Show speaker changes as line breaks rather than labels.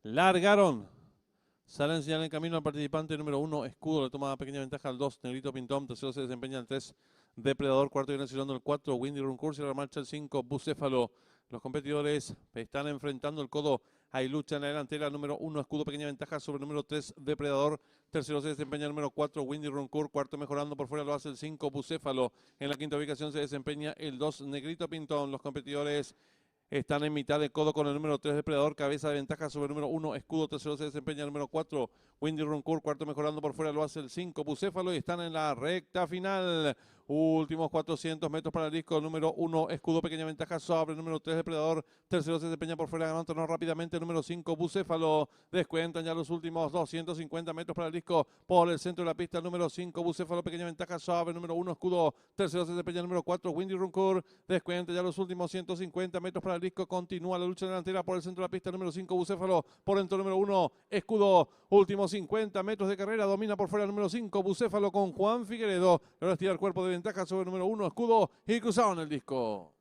Largaron. Salen señal en camino al participante número 1, Escudo, le toma pequeña ventaja al 2, Negrito Pintón, tercero se desempeña el 3, Depredador, cuarto viene accionando el 4, Windy Runcourt, y la marcha el 5, Bucéfalo. Los competidores están enfrentando el codo, hay lucha en la delantera, número 1, Escudo, pequeña ventaja sobre el número 3, Depredador, tercero se desempeña el número 4, Windy Runcourt, cuarto mejorando por fuera lo hace el 5, Bucéfalo. En la quinta ubicación se desempeña el 2, Negrito Pintón. Los competidores están en mitad de codo con el número 3, Depredador, cabeza de ventaja sobre el número 1, Escudo, tercero se desempeña el número 4, Windy Runcourt, cuarto mejorando por fuera lo hace el 5, Bucéfalo, y están en la recta final. Últimos 400 metros para el disco, número 1, Escudo, pequeña ventaja sobre el número 3, Depredador, tercero se desempeña por fuera, ganando rápidamente el número 5, Bucéfalo. Descuentan ya los últimos 250 metros para el disco por el centro de la pista, el número 5, Bucéfalo, pequeña ventaja sobre el número 1, Escudo, tercero se desempeña el número 4, Windy Runcourt. Descuenta ya los últimos 150 metros para el disco, continúa la lucha delantera por el centro de la pista, número 5, Bucéfalo, por dentro número 1, Escudo, últimos 50 metros de carrera, domina por fuera el número 5, Bucéfalo con Juan Figueredo, ahora estira el cuerpo de ventaja sobre el número 1, Escudo, y cruzaron el disco.